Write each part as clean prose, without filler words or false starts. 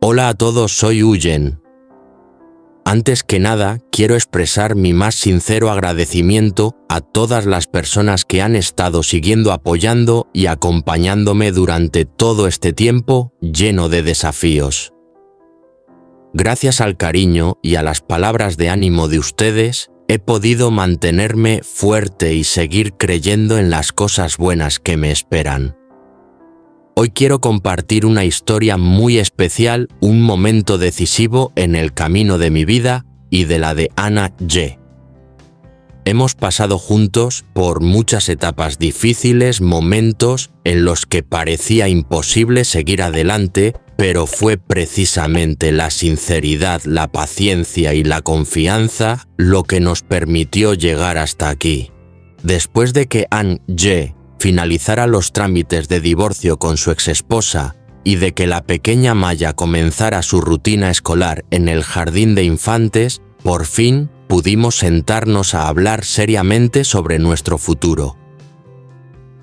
Hola a todos, soy Uyen. Antes que nada, quiero expresar mi más sincero agradecimiento a todas las personas que han estado siguiendo apoyando y acompañándome durante todo este tiempo lleno de desafíos. Gracias al cariño y a las palabras de ánimo de ustedes, he podido mantenerme fuerte y seguir creyendo en las cosas buenas que me esperan. Hoy quiero compartir una historia muy especial, un momento decisivo en el camino de mi vida y de la de Anna Ye. Hemos pasado juntos por muchas etapas difíciles, momentos en los que parecía imposible seguir adelante, pero fue precisamente la sinceridad, la paciencia y la confianza lo que nos permitió llegar hasta aquí. Después de que Anna Ye finalizara los trámites de divorcio con su exesposa y de que la pequeña Maya comenzara su rutina escolar en el jardín de infantes, por fin pudimos sentarnos a hablar seriamente sobre nuestro futuro.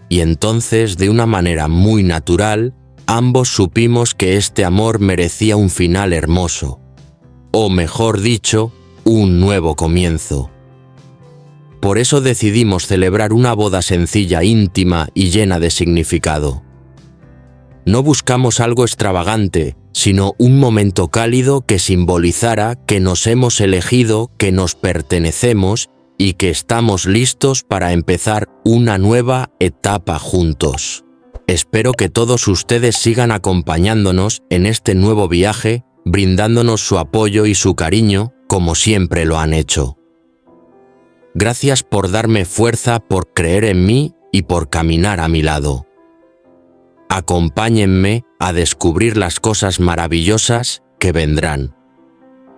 Y entonces, de una manera muy natural, ambos supimos que este amor merecía un final hermoso, o mejor dicho, un nuevo comienzo. Por eso decidimos celebrar una boda sencilla, íntima y llena de significado. No buscamos algo extravagante, sino un momento cálido que simbolizara que nos hemos elegido, que nos pertenecemos y que estamos listos para empezar una nueva etapa juntos. Espero que todos ustedes sigan acompañándonos en este nuevo viaje, brindándonos su apoyo y su cariño, como siempre lo han hecho. Gracias por darme fuerza, por creer en mí y por caminar a mi lado. Acompáñenme a descubrir las cosas maravillosas que vendrán.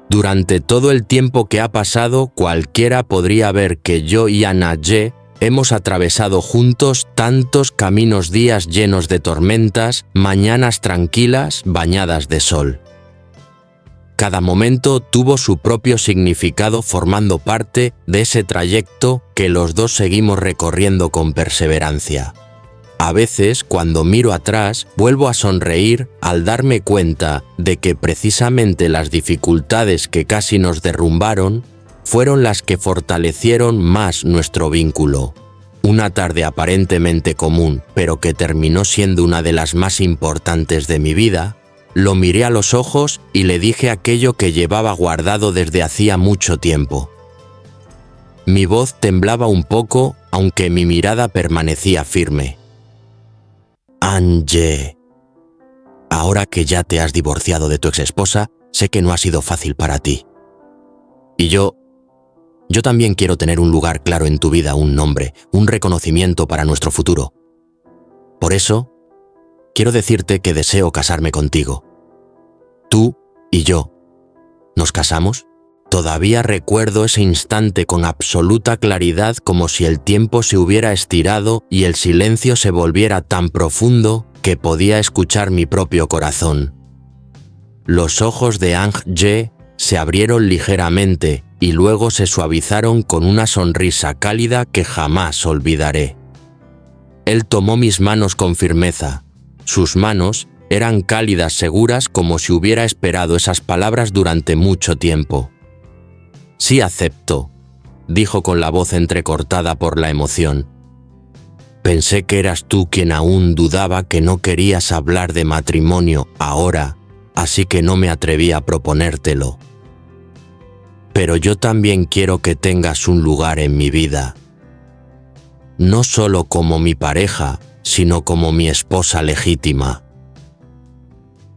Durante todo el tiempo que ha pasado, cualquiera podría ver que yo y Anna Ye hemos atravesado juntos tantos caminos, días llenos de tormentas, mañanas tranquilas bañadas de sol. Cada momento tuvo su propio significado formando parte de ese trayecto que los dos seguimos recorriendo con perseverancia. A veces, cuando miro atrás, vuelvo a sonreír al darme cuenta de que precisamente las dificultades que casi nos derrumbaron fueron las que fortalecieron más nuestro vínculo. Una tarde aparentemente común, pero que terminó siendo una de las más importantes de mi vida, lo miré a los ojos y le dije aquello que llevaba guardado desde hacía mucho tiempo. Mi voz temblaba un poco, aunque mi mirada permanecía firme. Anna Ye, ahora que ya te has divorciado de tu exesposa, sé que no ha sido fácil para ti. Y yo también quiero tener un lugar claro en tu vida, un nombre, un reconocimiento para nuestro futuro. Por eso, quiero decirte que deseo casarme contigo. Tú y yo. ¿Nos casamos? Todavía recuerdo ese instante con absoluta claridad, como si el tiempo se hubiera estirado y el silencio se volviera tan profundo que podía escuchar mi propio corazón. Los ojos de Anna Ye se abrieron ligeramente y luego se suavizaron con una sonrisa cálida que jamás olvidaré. Él tomó mis manos con firmeza. Sus manos eran cálidas, seguras, como si hubiera esperado esas palabras durante mucho tiempo. «Sí, acepto», dijo con la voz entrecortada por la emoción. «Pensé que eras tú quien aún dudaba, que no querías hablar de matrimonio ahora, así que no me atreví a proponértelo. Pero yo también quiero que tengas un lugar en mi vida. No solo como mi pareja, sino como mi esposa legítima.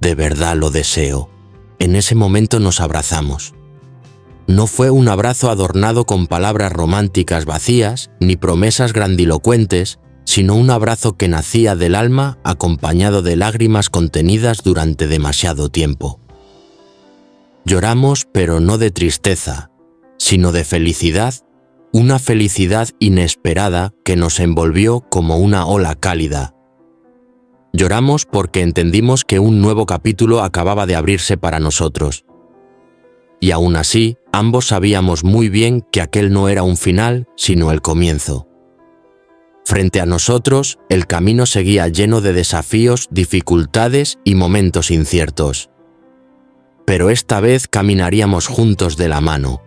De verdad lo deseo». En ese momento nos abrazamos. No fue un abrazo adornado con palabras románticas vacías ni promesas grandilocuentes, sino un abrazo que nacía del alma, acompañado de lágrimas contenidas durante demasiado tiempo. Lloramos, pero no de tristeza, sino de felicidad, una felicidad inesperada que nos envolvió como una ola cálida. Lloramos porque entendimos que un nuevo capítulo acababa de abrirse para nosotros. Y aún así, ambos sabíamos muy bien que aquel no era un final, sino el comienzo. Frente a nosotros, el camino seguía lleno de desafíos, dificultades y momentos inciertos. pero esta vez caminaríamos juntos de la mano.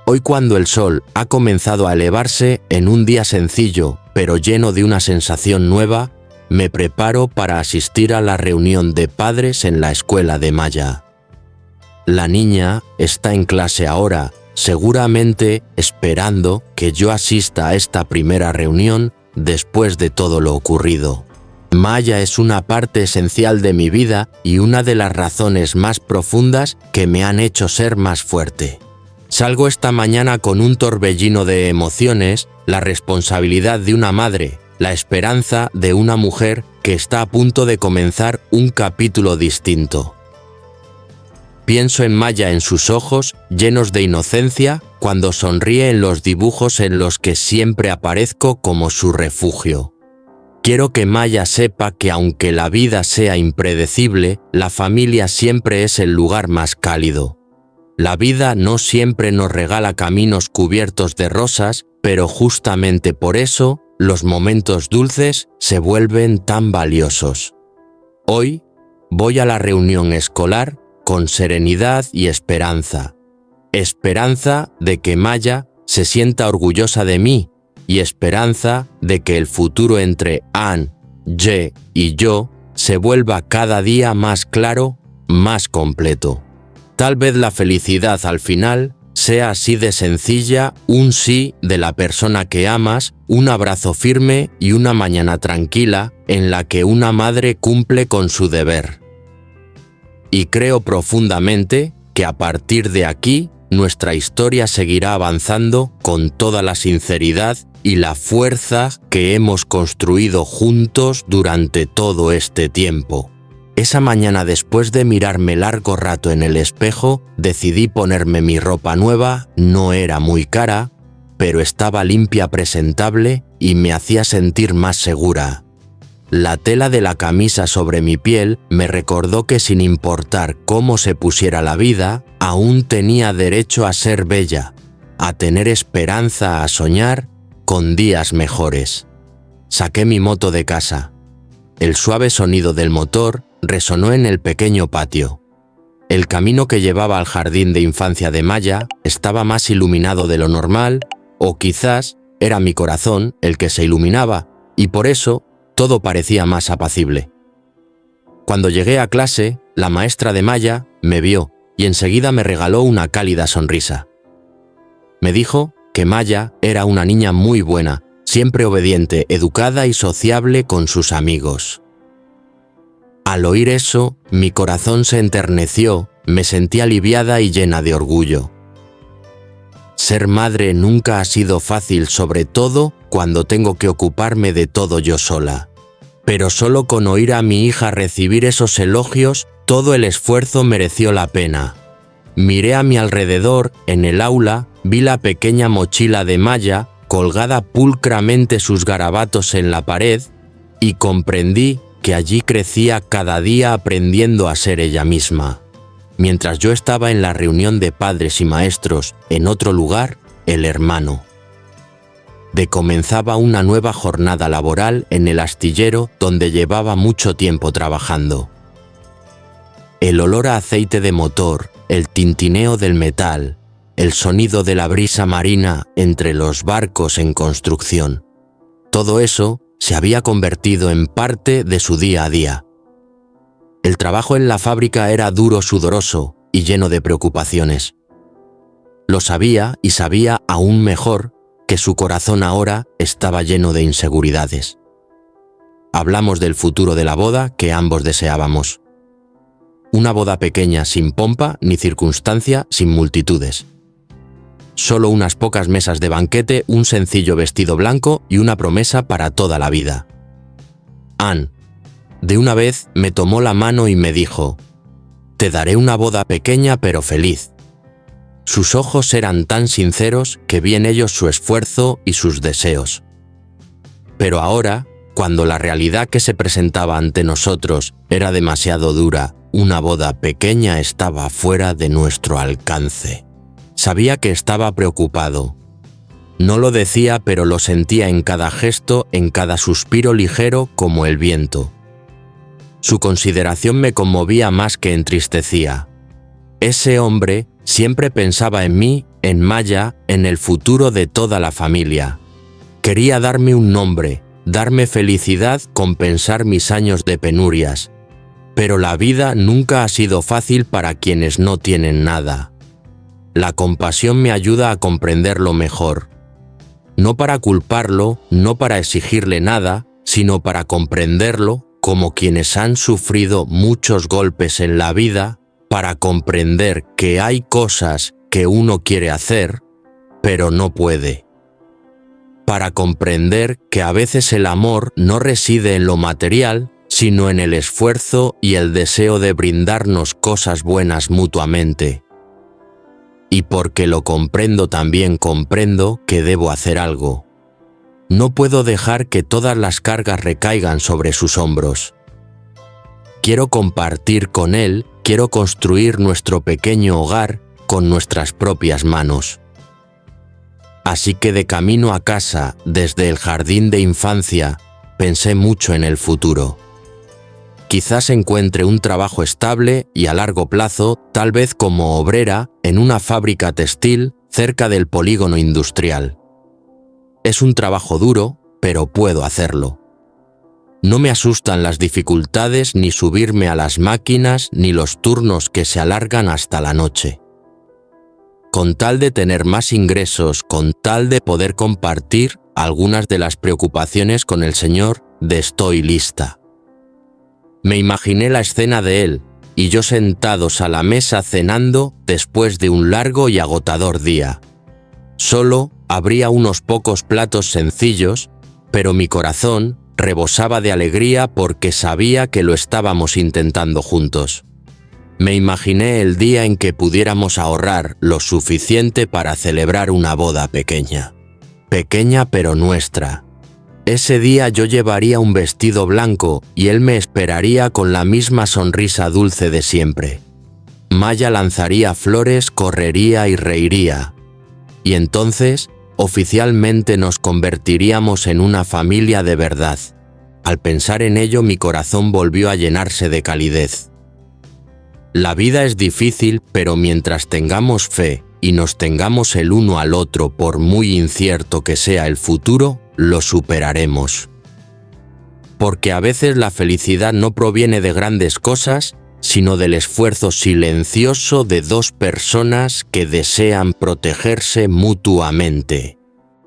Hoy, cuando el sol ha comenzado a elevarse en un día sencillo, pero lleno de una sensación nueva, me preparo para asistir a la reunión de padres en la escuela de Maya. La niña está en clase ahora, seguramente esperando que yo asista a esta primera reunión después de todo lo ocurrido. Maya es una parte esencial de mi vida y una de las razones más profundas que me han hecho ser más fuerte. Salgo esta mañana con un torbellino de emociones, la responsabilidad de una madre, la esperanza de una mujer que está a punto de comenzar un capítulo distinto. Pienso en Maya, en sus ojos llenos de inocencia, cuando sonríe en los dibujos en los que siempre aparezco como su refugio. Quiero que Maya sepa que aunque la vida sea impredecible, la familia siempre es el lugar más cálido. La vida no siempre nos regala caminos cubiertos de rosas, pero justamente por eso, los momentos dulces se vuelven tan valiosos. Hoy voy a la reunión escolar con serenidad y esperanza. Esperanza de que Maya se sienta orgullosa de mí y esperanza de que el futuro entre Anne, Ye y yo se vuelva cada día más claro, más completo. Tal vez la felicidad al final sea así de sencilla, un sí de la persona que amas, un abrazo firme y una mañana tranquila en la que una madre cumple con su deber. Y creo profundamente que a partir de aquí nuestra historia seguirá avanzando con toda la sinceridad y la fuerza que hemos construido juntos durante todo este tiempo. Esa mañana, después de mirarme largo rato en el espejo, decidí ponerme mi ropa nueva. No era muy cara, pero estaba limpia, presentable y me hacía sentir más segura. La tela de la camisa sobre mi piel me recordó que sin importar cómo se pusiera la vida, aún tenía derecho a ser bella, a tener esperanza, a soñar con días mejores. Saqué mi moto de casa. El suave sonido del motor resonó en el pequeño patio. El camino que llevaba al jardín de infancia de Maya estaba más iluminado de lo normal, o quizás era mi corazón el que se iluminaba, y por eso todo parecía más apacible. Cuando llegué a clase, la maestra de Maya me vio y enseguida me regaló una cálida sonrisa. Me dijo que Maya era una niña muy buena, siempre obediente, educada y sociable con sus amigos. Al oír eso, mi corazón se enterneció, me sentí aliviada y llena de orgullo. Ser madre nunca ha sido fácil, sobre todo cuando tengo que ocuparme de todo yo sola. Pero solo con oír a mi hija recibir esos elogios, todo el esfuerzo mereció la pena. Miré a mi alrededor, en el aula, vi la pequeña mochila de Maya, colgada pulcramente sus garabatos en la pared, y comprendí que allí crecía cada día aprendiendo a ser ella misma. Mientras yo estaba en la reunión de padres y maestros, en otro lugar, el hermano. Comenzaba una nueva jornada laboral en el astillero donde llevaba mucho tiempo trabajando. El olor a aceite de motor, el tintineo del metal, el sonido de la brisa marina entre los barcos en construcción. Todo eso se había convertido en parte de su día a día. El trabajo en la fábrica era duro, sudoroso y lleno de preocupaciones. Lo sabía y sabía aún mejor que su corazón ahora estaba lleno de inseguridades. Hablamos del futuro de la boda que ambos deseábamos. Una boda pequeña, sin pompa ni circunstancia, sin multitudes. Solo unas pocas mesas de banquete, un sencillo vestido blanco y una promesa para toda la vida. Anne, de una vez, me tomó la mano y me dijo: «Te daré una boda pequeña pero feliz». Sus ojos eran tan sinceros que vi en ellos su esfuerzo y sus deseos. Pero ahora, cuando la realidad que se presentaba ante nosotros era demasiado dura, una boda pequeña estaba fuera de nuestro alcance. Sabía que estaba preocupado. No lo decía, pero lo sentía en cada gesto, en cada suspiro ligero como el viento. Su consideración me conmovía más que entristecía. Ese hombre siempre pensaba en mí, en Maya, en el futuro de toda la familia. Quería darme un nombre, darme felicidad, compensar mis años de penurias. Pero la vida nunca ha sido fácil para quienes no tienen nada. La compasión me ayuda a comprenderlo mejor. No para culparlo, no para exigirle nada, sino para comprenderlo como quienes han sufrido muchos golpes en la vida, para comprender que hay cosas que uno quiere hacer, pero no puede. Para comprender que a veces el amor no reside en lo material, sino en el esfuerzo y el deseo de brindarnos cosas buenas mutuamente. Y porque lo comprendo también comprendo que debo hacer algo. No puedo dejar que todas las cargas recaigan sobre sus hombros. Quiero compartir con él, quiero construir nuestro pequeño hogar con nuestras propias manos. Así que de camino a casa, desde el jardín de infancia, pensé mucho en el futuro. Quizás encuentre un trabajo estable y a largo plazo, tal vez como obrera en una fábrica textil cerca del polígono industrial. Es un trabajo duro, pero puedo hacerlo. No me asustan las dificultades ni subirme a las máquinas ni los turnos que se alargan hasta la noche. Con tal de tener más ingresos, con tal de poder compartir algunas de las preocupaciones con el Señor, estoy lista. Me imaginé la escena de él y yo sentados a la mesa cenando después de un largo y agotador día. Solo habría unos pocos platos sencillos, pero mi corazón rebosaba de alegría porque sabía que lo estábamos intentando juntos. Me imaginé el día en que pudiéramos ahorrar lo suficiente para celebrar una boda pequeña. Pequeña pero nuestra. Ese día yo llevaría un vestido blanco y él me esperaría con la misma sonrisa dulce de siempre. Maya lanzaría flores, correría y reiría. Y entonces, oficialmente nos convertiríamos en una familia de verdad. Al pensar en ello, mi corazón volvió a llenarse de calidez. La vida es difícil, pero mientras tengamos fe y nos tengamos el uno al otro, por muy incierto que sea el futuro, lo superaremos. Porque a veces la felicidad no proviene de grandes cosas, sino del esfuerzo silencioso de dos personas que desean protegerse mutuamente.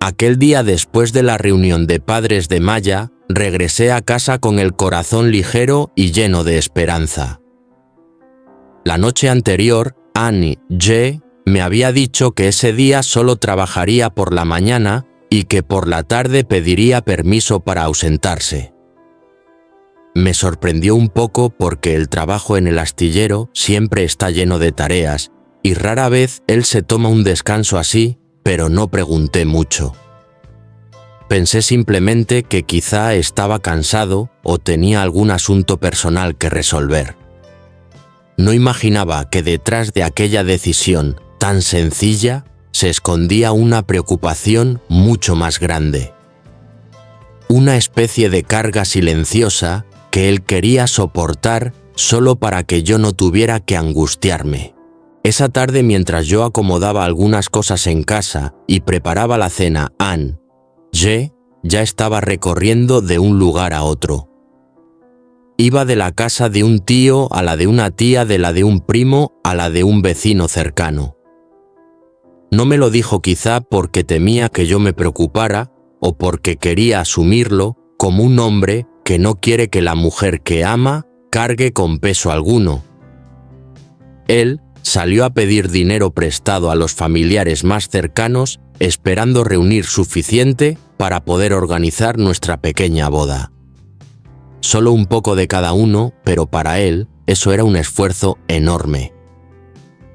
Aquel día después de la reunión de padres de Maya, regresé a casa con el corazón ligero y lleno de esperanza. La noche anterior, Annie Ye me había dicho que ese día solo trabajaría por la mañana y que por la tarde pediría permiso para ausentarse. Me sorprendió un poco porque el trabajo en el astillero siempre está lleno de tareas y rara vez él se toma un descanso así, pero no pregunté mucho. Pensé simplemente que quizá estaba cansado o tenía algún asunto personal que resolver. No imaginaba que detrás de aquella decisión tan sencilla se escondía una preocupación mucho más grande. Una especie de carga silenciosa que él quería soportar solo para que yo no tuviera que angustiarme. Esa tarde, mientras yo acomodaba algunas cosas en casa y preparaba la cena, Anne Ye ya estaba recorriendo de un lugar a otro. Iba de la casa de un tío a la de una tía, de la de un primo a la de un vecino cercano. No me lo dijo quizá porque temía que yo me preocupara o porque quería asumirlo como un hombre que no quiere que la mujer que ama cargue con peso alguno. Él salió a pedir dinero prestado a los familiares más cercanos, esperando reunir suficiente para poder organizar nuestra pequeña boda. Solo un poco de cada uno, pero para él eso era un esfuerzo enorme.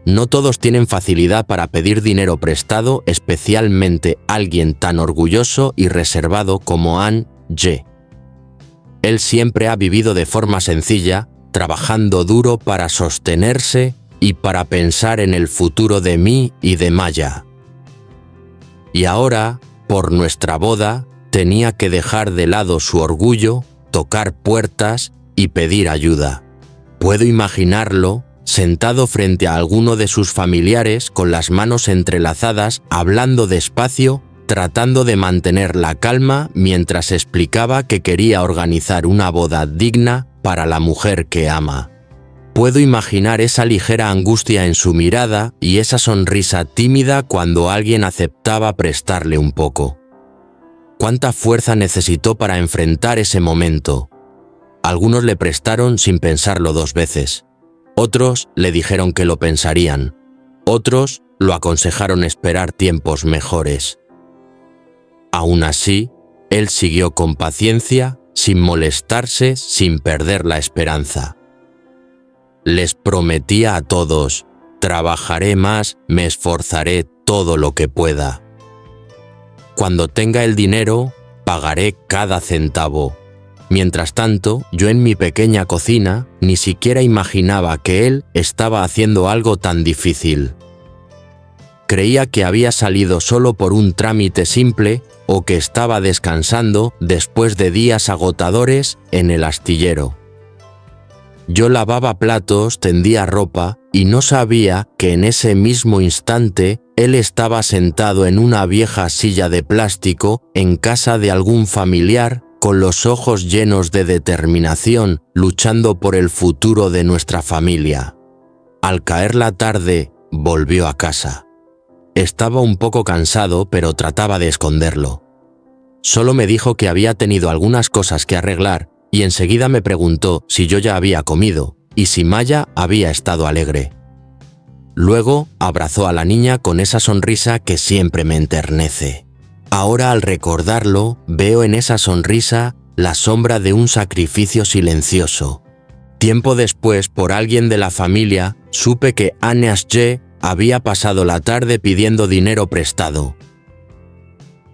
No todos tienen facilidad para pedir dinero prestado, especialmente alguien tan orgulloso y reservado como Anne Ye. Él siempre ha vivido de forma sencilla, trabajando duro para sostenerse y para pensar en el futuro de mí y de Maya. Y ahora, por nuestra boda, tenía que dejar de lado su orgullo, tocar puertas y pedir ayuda. Puedo imaginarlo sentado frente a alguno de sus familiares con las manos entrelazadas, hablando despacio, tratando de mantener la calma mientras explicaba que quería organizar una boda digna para la mujer que ama. Puedo imaginar esa ligera angustia en su mirada y esa sonrisa tímida cuando alguien aceptaba prestarle un poco. ¿Cuánta fuerza necesitó para enfrentar ese momento? Algunos le prestaron sin pensarlo 2 veces. Otros le dijeron que lo pensarían. Otros lo aconsejaron esperar tiempos mejores. Aún así, él siguió con paciencia, sin molestarse, sin perder la esperanza. Les prometía a todos: trabajaré más, me esforzaré todo lo que pueda. Cuando tenga el dinero, pagaré cada centavo. Mientras tanto, yo en mi pequeña cocina ni siquiera imaginaba que él estaba haciendo algo tan difícil. Creía que había salido solo por un trámite simple o que estaba descansando después de días agotadores en el astillero. Yo lavaba platos, tendía ropa y no sabía que en ese mismo instante él estaba sentado en una vieja silla de plástico en casa de algún familiar, con los ojos llenos de determinación, luchando por el futuro de nuestra familia. Al caer la tarde, volvió a casa. Estaba un poco cansado, pero trataba de esconderlo. Solo me dijo que había tenido algunas cosas que arreglar y enseguida me preguntó si yo ya había comido y si Maya había estado alegre. Luego abrazó a la niña con esa sonrisa que siempre me enternece. Ahora, al recordarlo, veo en esa sonrisa la sombra de un sacrificio silencioso. Tiempo después, por alguien de la familia, supe que Anne-Asje había pasado la tarde pidiendo dinero prestado.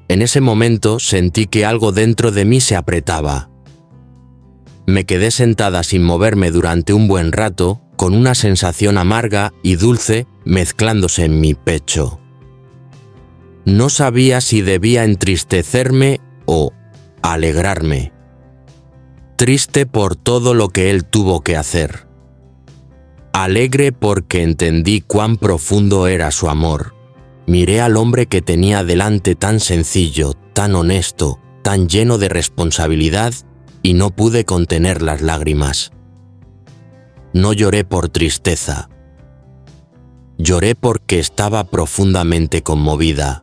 En ese momento sentí que algo dentro de mí se apretaba. Me quedé sentada sin moverme durante un buen rato, con una sensación amarga y dulce mezclándose en mi pecho. No sabía si debía entristecerme o alegrarme. Triste por todo lo que él tuvo que hacer. Alegre porque entendí cuán profundo era su amor. Miré al hombre que tenía delante tan sencillo, tan honesto, tan lleno de responsabilidad y no pude contener las lágrimas. No lloré por tristeza. Lloré porque estaba profundamente conmovida.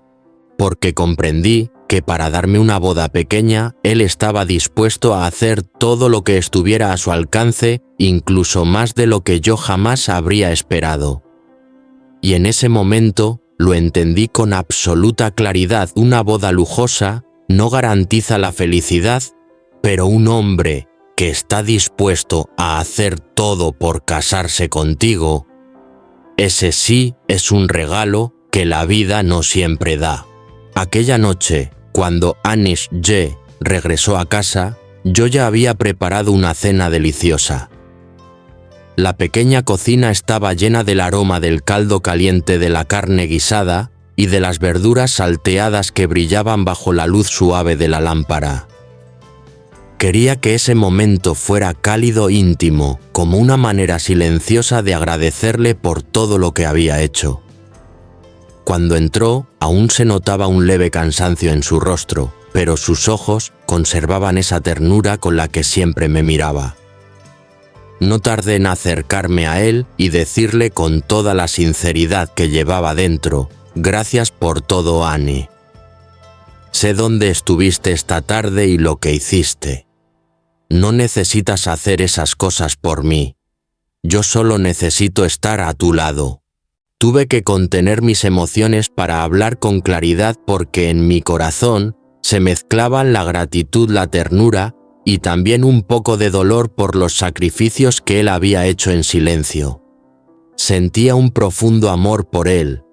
Porque comprendí que para darme una boda pequeña, él estaba dispuesto a hacer todo lo que estuviera a su alcance, incluso más de lo que yo jamás habría esperado. Y en ese momento lo entendí con absoluta claridad. Una boda lujosa no garantiza la felicidad, pero un hombre que está dispuesto a hacer todo por casarse contigo, ese sí es un regalo que la vida no siempre da. Aquella noche, cuando Anne-Asje regresó a casa, yo ya había preparado una cena deliciosa. La pequeña cocina estaba llena del aroma del caldo caliente de la carne guisada y de las verduras salteadas que brillaban bajo la luz suave de la lámpara. Quería que ese momento fuera cálido e íntimo, como una manera silenciosa de agradecerle por todo lo que había hecho. Cuando entró, aún se notaba un leve cansancio en su rostro, pero sus ojos conservaban esa ternura con la que siempre me miraba. No tardé en acercarme a él y decirle con toda la sinceridad que llevaba dentro: «Gracias por todo, Annie. Sé dónde estuviste esta tarde y lo que hiciste. No necesitas hacer esas cosas por mí. Yo solo necesito estar a tu lado». Tuve que contener mis emociones para hablar con claridad porque en mi corazón se mezclaban la gratitud, la ternura y también un poco de dolor por los sacrificios que él había hecho en silencio. Sentía un profundo amor por él,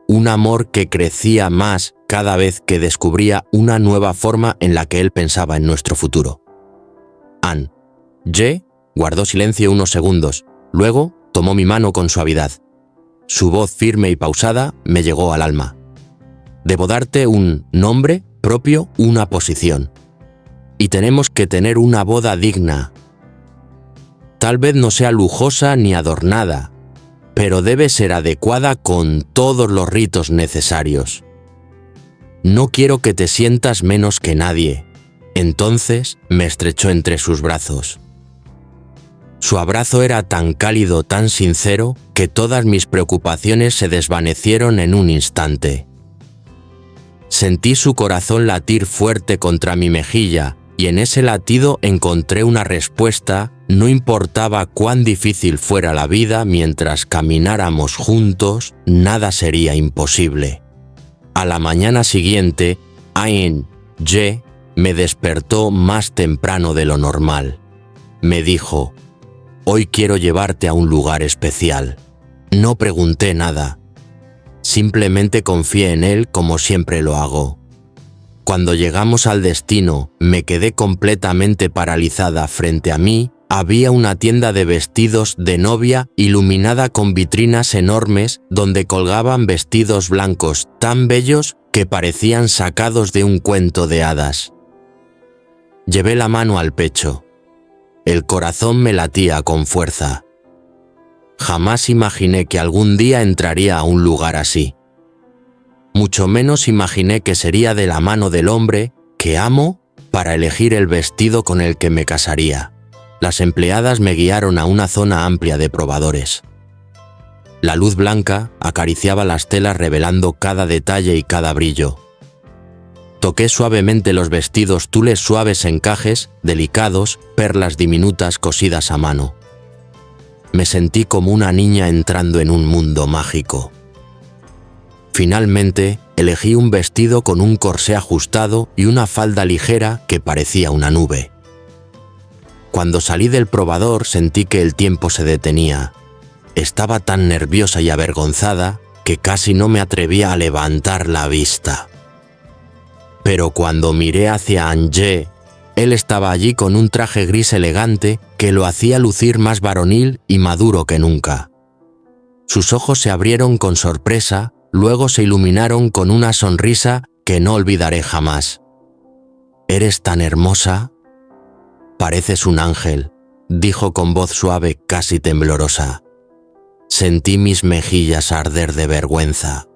un amor que crecía más cada vez que descubría una nueva forma en la que él pensaba en nuestro futuro. Anne-Asje guardó silencio unos segundos, luego tomó mi mano con suavidad. Su voz firme y pausada me llegó al alma. Debo darte un nombre propio, una posición. Y tenemos que tener una boda digna. Tal vez no sea lujosa ni adornada, pero debe ser adecuada con todos los ritos necesarios. No quiero que te sientas menos que nadie. Entonces me estrechó entre sus brazos. Su abrazo era tan cálido, tan sincero, que todas mis preocupaciones se desvanecieron en un instante. Sentí su corazón latir fuerte contra mi mejilla, y en ese latido encontré una respuesta, no importaba cuán difícil fuera la vida, mientras camináramos juntos, nada sería imposible. A la mañana siguiente, Ain Ye me despertó más temprano de lo normal. Me dijo: «Hoy quiero llevarte a un lugar especial». No pregunté nada. Simplemente confié en él como siempre lo hago. Cuando llegamos al destino, me quedé completamente paralizada. Frente a mí había una tienda de vestidos de novia iluminada con vitrinas enormes donde colgaban vestidos blancos tan bellos que parecían sacados de un cuento de hadas. Llevé la mano al pecho. El corazón me latía con fuerza. Jamás imaginé que algún día entraría a un lugar así. Mucho menos imaginé que sería de la mano del hombre que amo para elegir el vestido con el que me casaría. Las empleadas me guiaron a una zona amplia de probadores. La luz blanca acariciaba las telas revelando cada detalle y cada brillo. Toqué suavemente los vestidos, tules suaves encajes, delicados, perlas diminutas cosidas a mano. Me sentí como una niña entrando en un mundo mágico. Finalmente, elegí un vestido con un corsé ajustado y una falda ligera que parecía una nube. Cuando salí del probador sentí que el tiempo se detenía. Estaba tan nerviosa y avergonzada que casi no me atrevía a levantar la vista. Pero cuando miré hacia Anje, él estaba allí con un traje gris elegante que lo hacía lucir más varonil y maduro que nunca. Sus ojos se abrieron con sorpresa, luego se iluminaron con una sonrisa que no olvidaré jamás. «¿Eres tan hermosa? Pareces un ángel», dijo con voz suave, casi temblorosa. Sentí mis mejillas arder de vergüenza.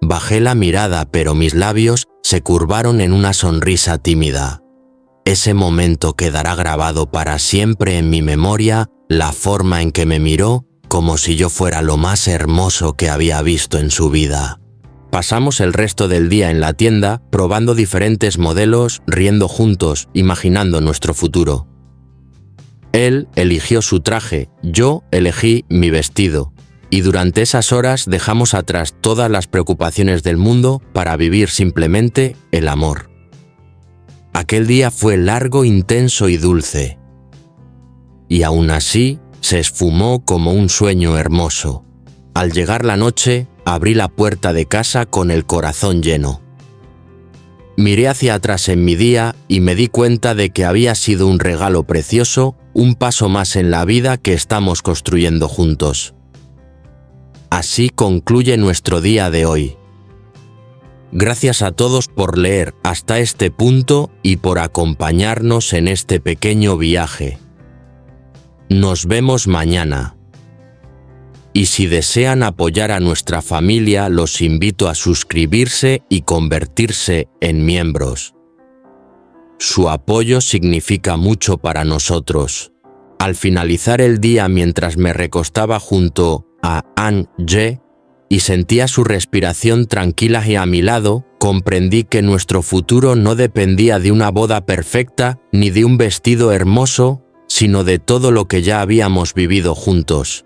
Bajé la mirada, pero mis labios se curvaron en una sonrisa tímida. Ese momento quedará grabado para siempre en mi memoria, la forma en que me miró, como si yo fuera lo más hermoso que había visto en su vida. Pasamos el resto del día en la tienda, probando diferentes modelos, riendo juntos, imaginando nuestro futuro. Él eligió su traje, yo elegí mi vestido, y durante esas horas dejamos atrás todas las preocupaciones del mundo para vivir simplemente el amor. Aquel día fue largo, intenso y dulce. Y aún así, se esfumó como un sueño hermoso. Al llegar la noche, abrí la puerta de casa con el corazón lleno. Miré hacia atrás en mi día y me di cuenta de que había sido un regalo precioso, un paso más en la vida que estamos construyendo juntos. Así concluye nuestro día de hoy. Gracias a todos por leer hasta este punto y por acompañarnos en este pequeño viaje. Nos vemos mañana. Y si desean apoyar a nuestra familia, los invito a suscribirse y convertirse en miembros. Su apoyo significa mucho para nosotros. Al finalizar el día, mientras me recostaba junto a Anje y sentía su respiración tranquila y a mi lado, comprendí que nuestro futuro no dependía de una boda perfecta ni de un vestido hermoso, sino de todo lo que ya habíamos vivido juntos.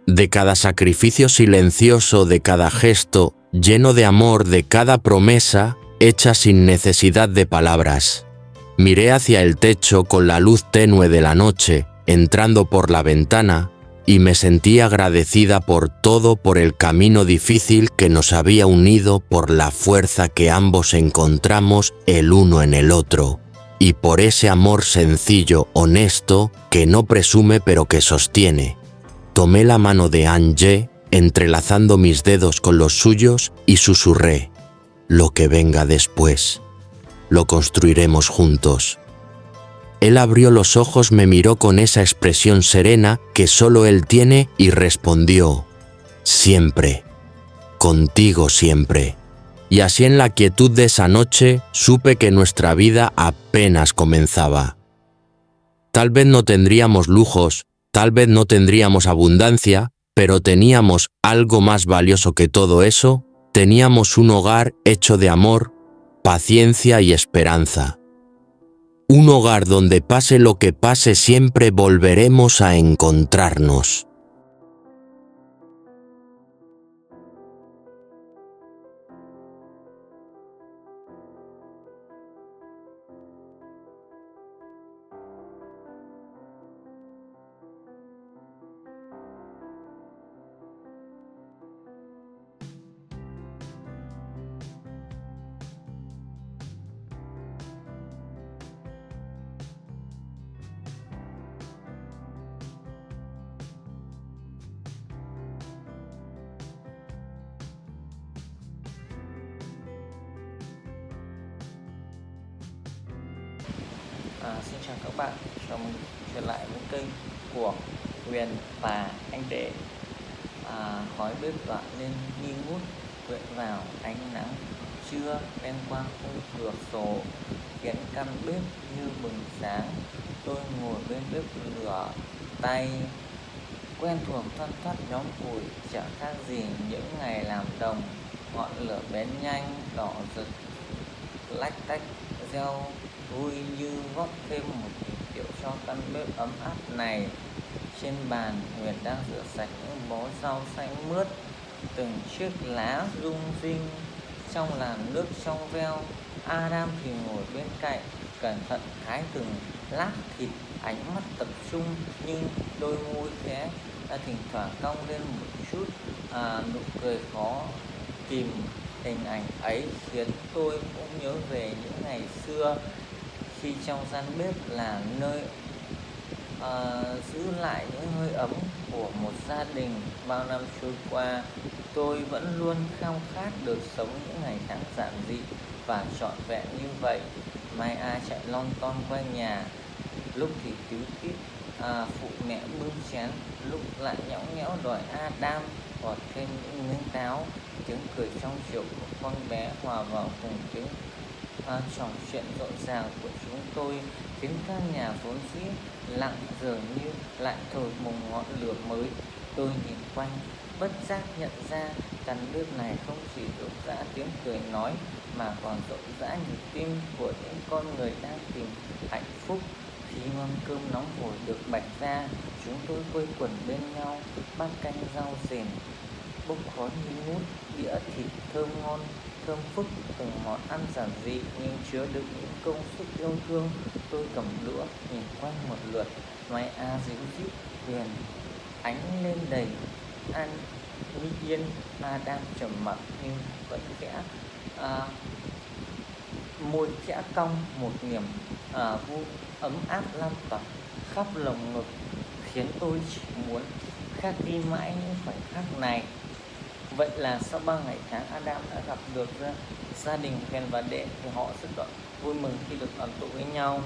De cada sacrificio silencioso, de cada gesto lleno de amor, de cada promesa hecha sin necesidad de palabras. Miré hacia el techo con la luz tenue de la noche entrando por la ventana y me sentí agradecida por todo, por el camino difícil que nos había unido, por la fuerza que ambos encontramos el uno en el otro. Y por ese amor sencillo, honesto, que no presume pero que sostiene. Tomé la mano de Anje, entrelazando mis dedos con los suyos, y susurré: «Lo que venga después, lo construiremos juntos». Él abrió los ojos, me miró con esa expresión serena que solo él tiene y respondió: siempre, contigo siempre. Y así en la quietud de esa noche supe que nuestra vida apenas comenzaba. Tal vez no tendríamos lujos, tal vez no tendríamos abundancia, pero teníamos algo más valioso que todo eso. Teníamos un hogar hecho de amor, paciencia y esperanza. Un hogar donde pase lo que pase siempre volveremos a encontrarnos. Xin chào các bạn, chào mừng trở lại với kênh của Huyền và anh Đệ. Khói bếp tỏa lên nghi ngút, quyện vào ánh nắng trưa đen qua khung cửa sổ, khiến căn bếp như bừng sáng. Tôi ngồi bên bếp lửa, tay quen thuộc thoăn thoắt nhóm củi, chẳng khác gì những ngày làm đồng. Ngọn lửa bén nhanh, đỏ rực, lách tách reo vui như góp thêm một nhịp điệu cho căn bếp ấm áp này. Trên bàn, Huyền đang rửa sạch những bó rau xanh mướt, từng chiếc lá rung rinh trong làn nước trong veo. Adam thì ngồi bên cạnh, cẩn thận thái từng lát thịt, ánh mắt tập trung nhưng đôi môi khẽ thỉnh thoảng cong lên một chút, nụ cười khó kìm. Hình ảnh ấy khiến tôi cũng nhớ về những ngày xưa, khi trong gian bếp là nơi giữ lại những hơi ấm của một gia đình. Bao năm trôi qua, tôi vẫn luôn khao khát được sống những ngày tháng giản dị và trọn vẹn như vậy. Mai A chạy lon ton quanh nhà, lúc thì tíu tít phụ mẹ bưng chén, lúc lại nhõng nhẽo đòi Adam gọt thêm những miếng táo. Tiếng cười trong chiều của con bé hòa vào cùng tiếng trò chuyện rộn ràng của chúng tôi, khiến căn nhà vốn dĩ lặng giờ như lại thổi bùng ngọn lửa mới. Tôi nhìn quanh, bất giác nhận ra căn bếp này không chỉ rộn rã tiếng cười nói, mà còn rộn rã nhịp tim của những con người đang tìm hạnh phúc. Khi mâm cơm nóng hổi được bày ra, chúng tôi quây quần bên nhau, bát canh rau rền bốc khói nghi ngút, đĩa thịt thơm ngon, thơm phức, từng món ăn giản dị nhưng chứa đựng những công sức yêu thương. Tôi cầm đũa nhìn quanh một lượt, Mai A díu dít, Huyền ánh lên đầy an yên. Adam trầm mặc nhưng vẫn khẽ môi khẽ cong, một niềm vui ấm áp lan tỏa khắp lồng ngực, khiến tôi chỉ muốn khắc ghi mãi những khoảnh khắc này. Vậy là sau 3 ngày tháng, Adam đã gặp được gia đình Huyền và Đệ, thì họ rất là vui mừng khi được đoàn tụ với nhau.